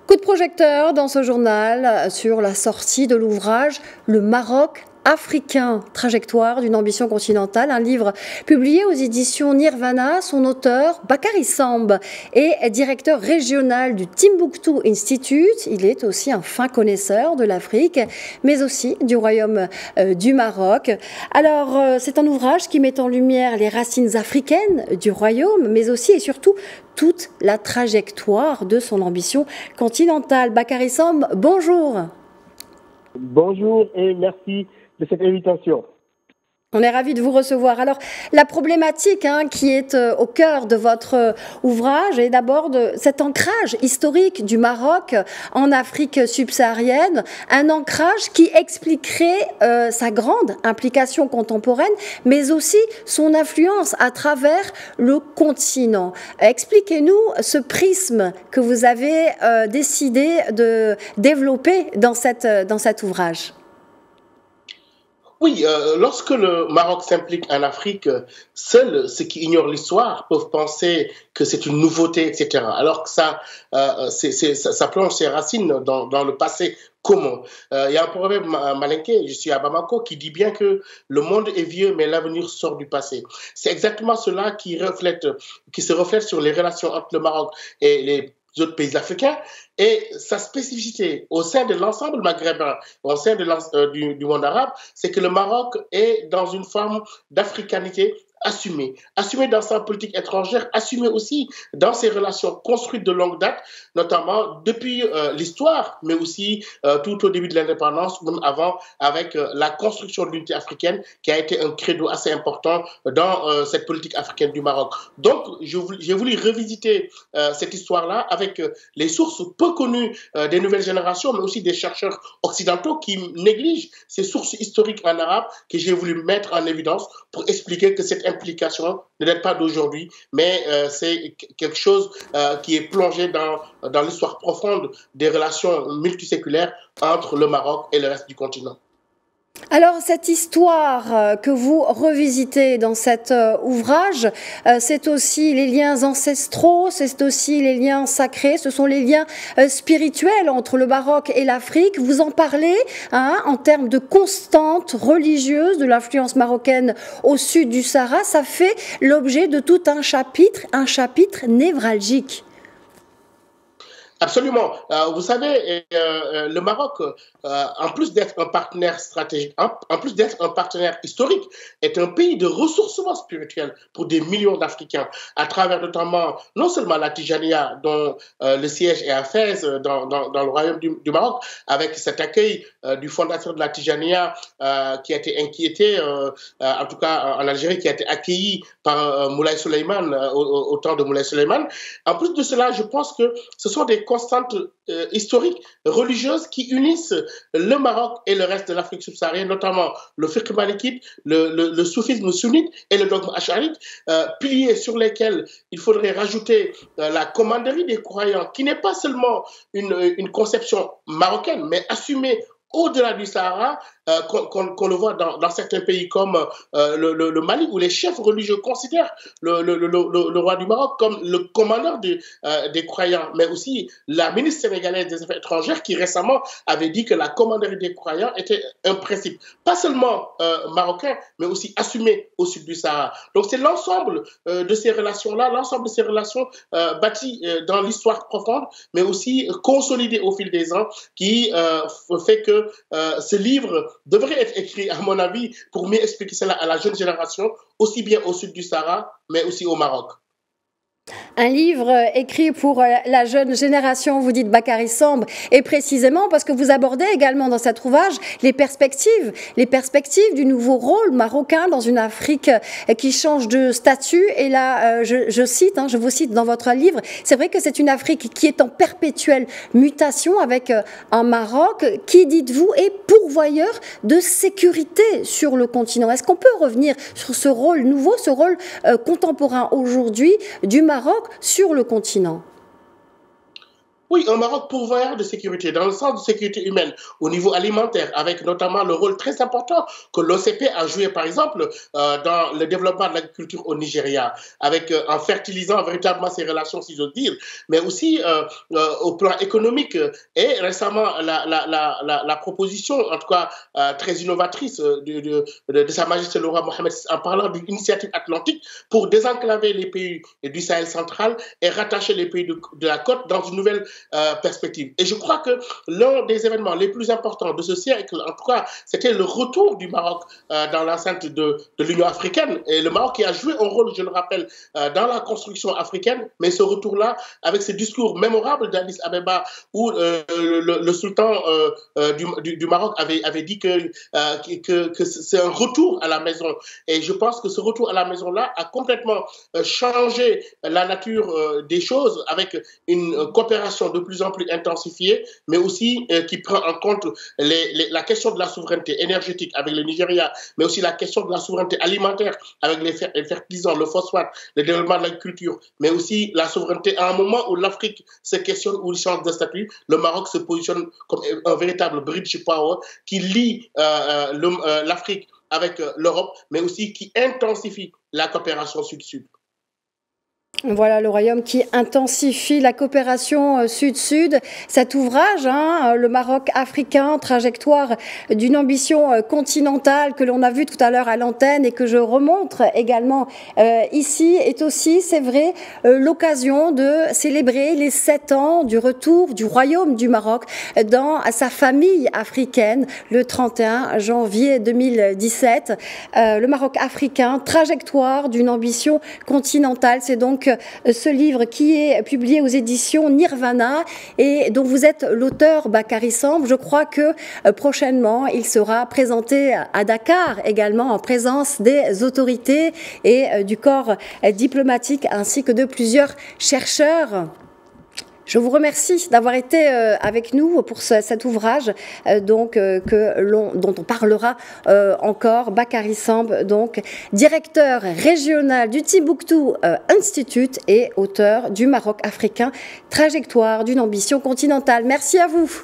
Coup de projecteur dans ce journal sur la sortie de l'ouvrage Le Maroc africain, trajectoire d'une ambition continentale, un livre publié aux éditions Nirvana. Son auteur, Bakary Samb, est directeur régional du Timbuktu Institute. Il est aussi un fin connaisseur de l'Afrique, mais aussi du royaume du Maroc. Alors, c'est un ouvrage qui met en lumière les racines africaines du royaume, mais aussi et surtout toute la trajectoire de son ambition continentale. Bakary Samb, bonjour. Bonjour et merci de cette invitation. On est ravis de vous recevoir. Alors, la problématique qui est au cœur de votre ouvrage est d'abord de cet ancrage historique du Maroc en Afrique subsaharienne, un ancrage qui expliquerait sa grande implication contemporaine, mais aussi son influence à travers le continent. Expliquez-nous ce prisme que vous avez décidé de développer dans cet ouvrage. Oui, lorsque le Maroc s'implique en Afrique, seuls ceux qui ignorent l'histoire peuvent penser que c'est une nouveauté, etc. Alors que ça plonge ses racines dans le passé commun. Il y a un proverbe malinké, je suis à Bamako, qui dit bien que le monde est vieux, mais l'avenir sort du passé. C'est exactement cela qui se reflète sur les relations entre le Maroc et les autres pays africains et sa spécificité au sein de l'ensemble maghrébin, au sein du monde arabe, c'est que le Maroc est dans une forme d'africanité assumée dans sa politique étrangère, assumée aussi dans ses relations construites de longue date, notamment depuis l'histoire, mais aussi tout au début de l'indépendance, même avant, avec la construction de l'unité africaine, qui a été un credo assez important dans cette politique africaine du Maroc. Donc, j'ai voulu revisiter cette histoire-là avec les sources peu connues des nouvelles générations, mais aussi des chercheurs occidentaux qui négligent ces sources historiques en arabe que j'ai voulu mettre en évidence pour expliquer que cette implication ne date pas d'aujourd'hui, mais c'est quelque chose qui est plongé dans l'histoire profonde des relations multiséculaires entre le Maroc et le reste du continent. Alors, cette histoire que vous revisitez dans cet ouvrage, c'est aussi les liens ancestraux, c'est aussi les liens sacrés, ce sont les liens spirituels entre le Maroc et l'Afrique. Vous en parlez en termes de constante religieuse de l'influence marocaine au sud du Sahara. Ça fait l'objet de tout un chapitre névralgique. Absolument. Vous savez, le Maroc, en plus d'être un partenaire stratégique, en plus d'être un partenaire historique, est un pays de ressourcement spirituel pour des millions d'Africains, à travers notamment, non seulement la Tijaniya, dont le siège est à Fès, dans le royaume du Maroc, avec cet accueil du fondateur de la Tijaniya, qui a été inquiété, en tout cas en Algérie, qui a été accueilli par Moulay Souleymane, au temps de Moulay Souleymane. En plus de cela, je pense que ce sont des constantes historiques, religieuses qui unissent le Maroc et le reste de l'Afrique subsaharienne, notamment le fiqh malikite, le soufisme sunnite et le dogme acharite, piliers sur lesquels il faudrait rajouter la commanderie des croyants, qui n'est pas seulement une conception marocaine, mais assumée au-delà du Sahara, qu'on le voit dans certains pays comme le Mali, où les chefs religieux considèrent le roi du Maroc comme le commandeur des croyants, mais aussi la ministre sénégalaise des Affaires étrangères qui récemment avait dit que la commanderie des croyants était un principe, pas seulement marocain, mais aussi assumé au sud du Sahara. Donc c'est l'ensemble de ces relations-là, l'ensemble de ces relations bâties dans l'histoire profonde, mais aussi consolidées au fil des ans, qui fait que ce livre devrait être écrit, à mon avis, pour mieux expliquer cela à la jeune génération, aussi bien au sud du Sahara, mais aussi au Maroc. Un livre écrit pour la jeune génération, vous dites Bakary Samb, et précisément parce que vous abordez également dans cet ouvrage les perspectives du nouveau rôle marocain dans une Afrique qui change de statut. Et là, je vous cite dans votre livre, c'est vrai que c'est une Afrique qui est en perpétuelle mutation avec un Maroc qui, dites-vous, est pourvoyeur de sécurité sur le continent. Est-ce qu'on peut revenir sur ce rôle nouveau, ce rôle contemporain aujourd'hui du Maroc sur le continent? Oui, un Maroc pourvoyeur de sécurité, dans le sens de sécurité humaine, au niveau alimentaire, avec notamment le rôle très important que l'OCP a joué, par exemple, dans le développement de l'agriculture au Nigeria, avec, en fertilisant véritablement ses relations, si j'ose dire, mais aussi au plan économique. Et récemment, la proposition, en tout cas très innovatrice, de Sa Majesté le roi Mohamed VI, en parlant d'une initiative atlantique pour désenclaver les pays du Sahel central et rattacher les pays de la côte dans une nouvelle perspective. Et je crois que l'un des événements les plus importants de ce siècle, en tout cas, c'était le retour du Maroc dans l'enceinte de l'Union africaine. Et le Maroc qui a joué un rôle, je le rappelle, dans la construction africaine, mais ce retour-là, avec ce discours mémorable d'Addis Abeba, où le sultan du Maroc avait dit que c'est un retour à la maison. Et je pense que ce retour à la maison-là a complètement changé la nature des choses, avec une coopération de plus en plus intensifiée, mais aussi qui prend en compte la question de la souveraineté énergétique avec le Nigeria, mais aussi la question de la souveraineté alimentaire avec les fertilisants, le phosphate, le développement de l'agriculture, mais aussi la souveraineté à un moment où l'Afrique se questionne, où il change de statut. Le Maroc se positionne comme un véritable bridge power qui lie l'Afrique avec l'Europe, mais aussi qui intensifie la coopération sud-sud. Voilà, le royaume qui intensifie la coopération sud-sud. Cet ouvrage, le Maroc africain, trajectoire d'une ambition continentale, que l'on a vu tout à l'heure à l'antenne et que je remontre également ici, est aussi, c'est vrai, l'occasion de célébrer les 7 ans du retour du royaume du Maroc dans sa famille africaine le 31 janvier 2017. Le Maroc africain, trajectoire d'une ambition continentale, c'est donc ce livre qui est publié aux éditions Nirvana et dont vous êtes l'auteur, Bakary Samb. Je crois que prochainement, il sera présenté à Dakar également en présence des autorités et du corps diplomatique ainsi que de plusieurs chercheurs. Je vous remercie d'avoir été avec nous pour cet ouvrage dont on parlera encore. Bakary Samb, donc directeur régional du Timbuktu Institute et auteur du Maroc africain, trajectoire d'une ambition continentale. Merci à vous.